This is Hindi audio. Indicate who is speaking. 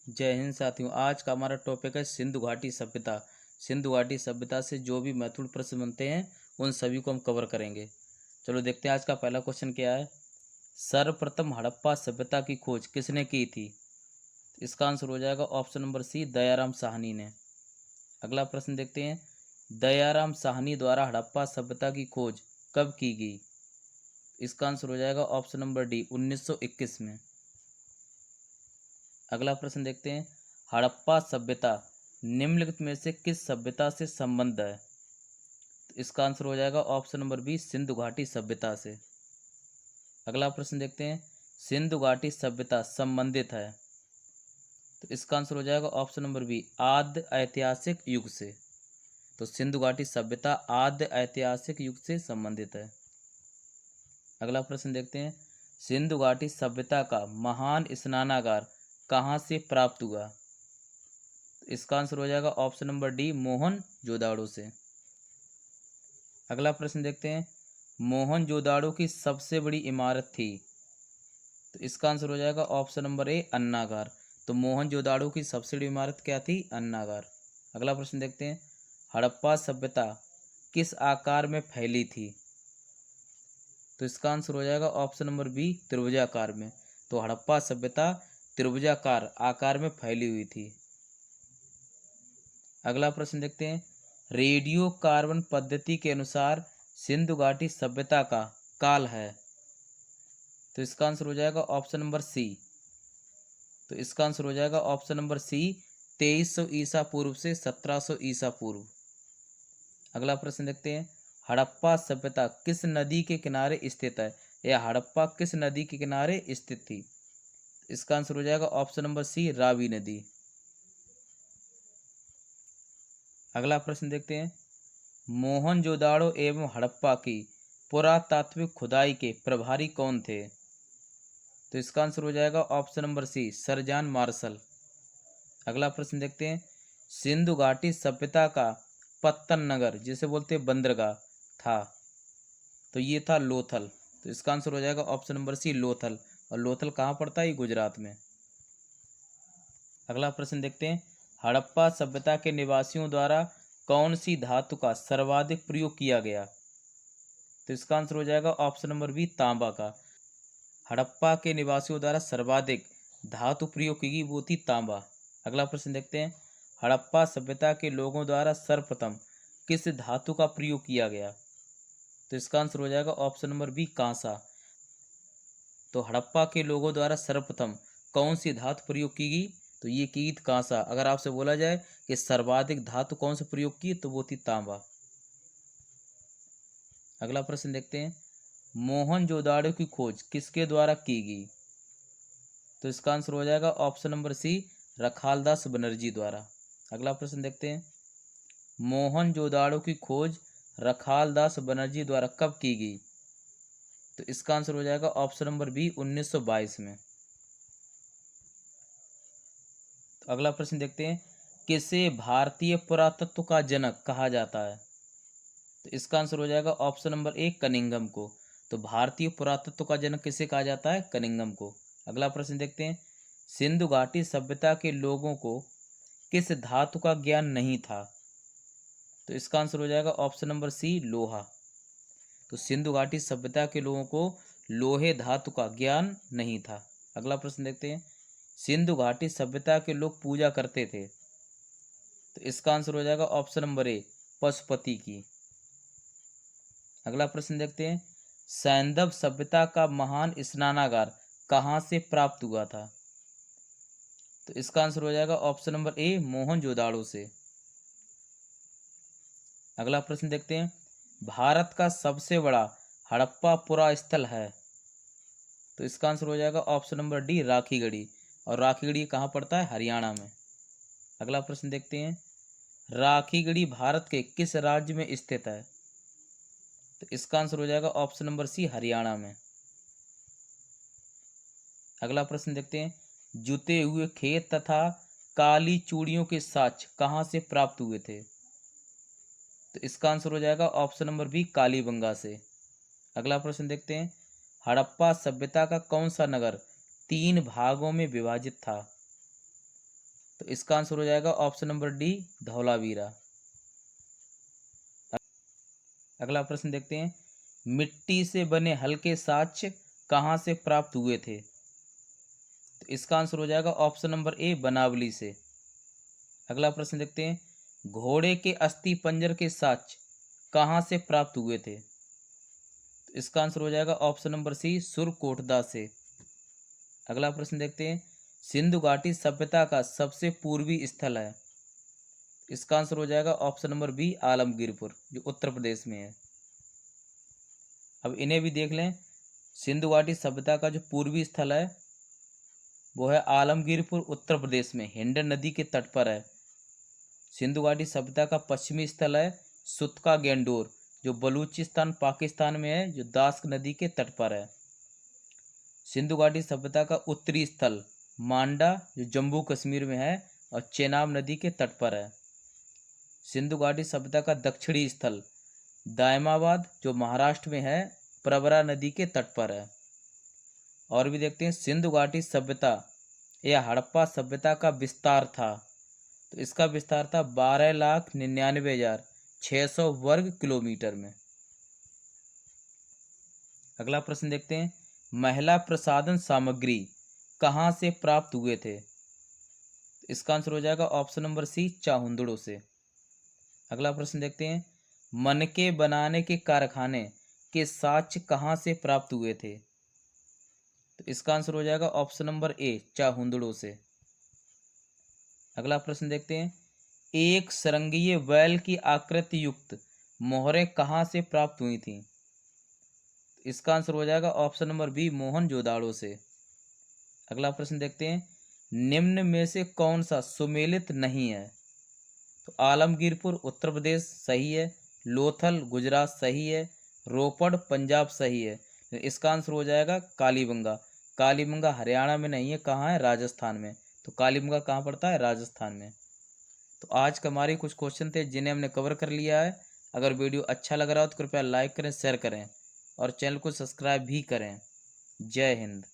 Speaker 1: जय हिंद साथियों। आज का हमारा टॉपिक है सिंधु घाटी सभ्यता। सिंधु घाटी सभ्यता से जो भी महत्वपूर्ण प्रश्न बनते हैं उन सभी को हम कवर करेंगे। चलो देखते हैं आज का पहला क्वेश्चन क्या है। सर्वप्रथम हड़प्पा सभ्यता की खोज किसने की थी? इसका आंसर हो जाएगा option number C, Dayaram Sahni ने। अगला प्रश्न देखते हैं, दयाराम साहनी द्वारा हड़प्पा सभ्यता की खोज कब की गई? इसका आंसर हो जाएगा ऑप्शन नंबर डी, 1921 में। अगला प्रश्न देखते हैं, हड़प्पा सभ्यता निम्नलिखित में से किस सभ्यता से संबंध है? तो इसका आंसर हो जाएगा ऑप्शन नंबर बी, सिंधु घाटी सभ्यता से। अगला प्रश्न देखते हैं, सिंधु घाटी सभ्यता संबंधित है? तो इसका आंसर हो जाएगा ऑप्शन नंबर बी, आद्य ऐतिहासिक युग से। तो सिंधु घाटी सभ्यता आद्य ऐतिहासिक युग से संबंधित है। अगला प्रश्न देखते हैं, सिंधु घाटी सभ्यता का महान स्नानागार कहाँ से प्राप्त हुआ? इसका आंसर हो जाएगा ऑप्शन नंबर डी, मोहनजोदाड़ो से। अगला प्रश्न देखते हैं, मोहनजोदाड़ो की सबसे बड़ी इमारत थी? तो इसका आंसर हो जाएगा ऑप्शन नंबर ए, अन्नागार। तो मोहनजोदाड़ो की सबसे बड़ी इमारत क्या थी? अन्नागार। अगला प्रश्न देखते हैं, हड़प्पा सभ्यता किस आकार में फैली थी? तो इसका आंसर हो जाएगा ऑप्शन नंबर बी, त्रिभुजाकार में। तो हड़प्पा सभ्यता त्रिभुजाकार आकार में फैली हुई थी। अगला प्रश्न देखते हैं, रेडियो कार्बन पद्धति के अनुसार सिंधु घाटी सभ्यता का काल है? तो इसका आंसर हो जाएगा ऑप्शन नंबर सी। तो इसका आंसर हो जाएगा ऑप्शन नंबर सी, 2300 ईसा पूर्व से 1700 ईसा पूर्व। अगला प्रश्न देखते हैं, हड़प्पा सभ्यता किस नदी के किनारे स्थित है, या हड़प्पा किस नदी के किनारे स्थित थी? इसका आंसर हो जाएगा ऑप्शन नंबर सी, रावी नदी। अगला प्रश्न देखते हैं, मोहनजोदाड़ो एवं हड़प्पा की पुरातात्विक खुदाई के प्रभारी कौन थे? तो इसका आंसर हो जाएगा option number C, sir John Marshall. अगला प्रश्न देखते हैं, सिंधु घाटी सभ्यता का पत्तन नगर जिसे बोलते हैं बंदरगाह था? तो ये था लोथल। तो इसका आंसर हो जाएगा ऑप्शन नंबर सी, लोथल। और लोथल कहाँ पड़ता है? ये गुजरात में। अगला प्रश्न देखते हैं, हड़प्पा सभ्यता के निवासियों द्वारा कौन सी धातु का सर्वाधिक प्रयोग किया गया? तो इसका आंसर हो जाएगा ऑप्शन नंबर बी, तांबा का। हड़प्पा के निवासियों द्वारा सर्वाधिक धातु प्रयोग की गई वो थी तांबा। अगला प्रश्न देखते हैं, हड़प्पा सभ्यता के लोगों द्वारा सर्वप्रथम किस धातु का प्रयोग किया गया? तो इसका आंसर हो जाएगा ऑप्शन नंबर बी, कांसा। तो हड़प्पा के लोगों द्वारा सर्वप्रथम कौन सी धातु प्रयोग की गई? तो ये की गई कांसा। अगर आपसे बोला जाए कि सर्वाधिक धातु कौन सा प्रयोग की, तो वो थी तांबा। अगला प्रश्न देखते हैं, मोहनजोदाड़ो की खोज किसके द्वारा की गई? तो इसका आंसर हो जाएगा option number C, Rakhaldas Banerjee द्वारा। अगला प्रश्न देखते हैं, मोहनजोदाड़ो की खोज रखालदास बनर्जी द्वारा कब की गई? तो इसका आंसर हो जाएगा ऑप्शन नंबर बी, 1922 में। तो अगला प्रश्न देखते हैं, किसे भारतीय पुरातत्व का जनक कहा जाता है? तो इसका आंसर हो जाएगा ऑप्शन नंबर ए, कनिंघम को। तो भारतीय पुरातत्व का जनक किसे कहा जाता है? कनिंघम को। अगला प्रश्न देखते हैं, सिंधु घाटी सभ्यता के लोगों को किस धातु का ज्ञान नहीं था? तो इसका आंसर हो जाएगा ऑप्शन नंबर सी, लोहा। तो सिंधु घाटी सभ्यता के लोगों को लोहे धातु का ज्ञान नहीं था। अगला प्रश्न देखते हैं, सिंधु घाटी सभ्यता के लोग पूजा करते थे? तो इसका आंसर हो जाएगा ऑप्शन नंबर ए, पशुपति की। अगला प्रश्न देखते हैं, सैंधव सभ्यता का महान स्नानागार कहाँ से प्राप्त हुआ था? तो इसका आंसर हो जाएगा ऑप्शन नंबर ए, मोहनजोदाड़ो से। अगला प्रश्न देखते हैं, भारत का सबसे बड़ा हड़प्पा पुरा स्थल है? तो इसका आंसर हो जाएगा ऑप्शन नंबर डी, राखीगढ़ी। और राखीगढ़ी कहाँ पड़ता है? हरियाणा में। अगला प्रश्न देखते हैं, राखीगढ़ी भारत के किस राज्य में स्थित है? तो इसका आंसर हो जाएगा ऑप्शन नंबर सी, हरियाणा में। अगला प्रश्न देखते हैं, जुते हुए खेत तथा काली चूड़ियों के साक्ष्य कहाँ से प्राप्त हुए थे? तो इसका आंसर हो जाएगा ऑप्शन नंबर बी, कालीबंगा से। अगला प्रश्न देखते हैं, हड़प्पा सभ्यता का कौन सा नगर 3 भागों में विभाजित था? इसका आंसर हो जाएगा ऑप्शन नंबर डी, धौलावीरा। अगला प्रश्न देखते हैं, मिट्टी से बने हल्के साक्ष्य कहाँ से प्राप्त हुए थे? तो इसका आंसर हो जाएगा ऑप्शन नंबर ए, बनावली से। अगला प्रश्न देखते हैं, घोड़े के अस्थि पंजर के साक्ष्य कहाँ से प्राप्त हुए थे? तो इसका आंसर हो जाएगा ऑप्शन नंबर सी, सुरकोटदा से। अगला प्रश्न देखते हैं, सिंधु घाटी सभ्यता का सबसे पूर्वी स्थल है? इसका आंसर हो जाएगा ऑप्शन नंबर बी, आलमगीरपुर, जो उत्तर प्रदेश में है। अब इन्हें भी देख लें, सिंधु घाटी सभ्यता का जो पूर्वी स्थल है वो है आलमगीरपुर, उत्तर प्रदेश में, हिंडन नदी के तट पर है। सिंधु घाटी सभ्यता का पश्चिमी स्थल है सुतका गेंडोर, जो बलूचिस्तान पाकिस्तान में है, जो दास्क नदी के तट पर है। सिंधु घाटी सभ्यता का उत्तरी स्थल मांडा, जो जम्मू कश्मीर में है और चेनाब नदी के तट पर है। सिंधु घाटी सभ्यता का दक्षिणी स्थल दायमाबाद, जो महाराष्ट्र में है, प्रवरा नदी के तट पर है। और भी देखते हैं, सिंधु घाटी सभ्यता या हड़प्पा सभ्यता का विस्तार था? तो इसका विस्तार था 12,99,600 वर्ग किलोमीटर में। अगला प्रश्न देखते हैं, महिला प्रसाधन सामग्री कहाँ से प्राप्त हुए थे? इसका आंसर हो जाएगा ऑप्शन नंबर सी, चाहुंदड़ों से। अगला प्रश्न देखते हैं, मनके बनाने के कारखाने के साक्ष्य कहाँ से प्राप्त हुए थे? तो इसका आंसर हो जाएगा ऑप्शन नंबर ए, चाहुंदड़ों से। अगला प्रश्न देखते हैं, एक सरंगीय बैल की आकृति युक्त मोहरें कहाँ से प्राप्त हुई थीं? इसका आंसर हो जाएगा ऑप्शन नंबर बी, मोहनजोदाड़ो से। अगला प्रश्न देखते हैं, निम्न में से कौन सा सुमेलित नहीं है? तो आलमगीरपुर उत्तर प्रदेश सही है, लोथल गुजरात सही है, रोपड़ पंजाब सही है। इसका आंसर हो जाएगा कालीबंगा। कालीबंगा हरियाणा में नहीं है, कहाँ है? राजस्थान में। तो कालीबंगा कहाँ पड़ता है? राजस्थान में। तो आज का हमारे कुछ क्वेश्चन थे जिन्हें हमने कवर कर लिया है। अगर वीडियो अच्छा लग रहा हो तो कृपया लाइक करें, शेयर करें और चैनल को सब्सक्राइब भी करें। जय हिंद।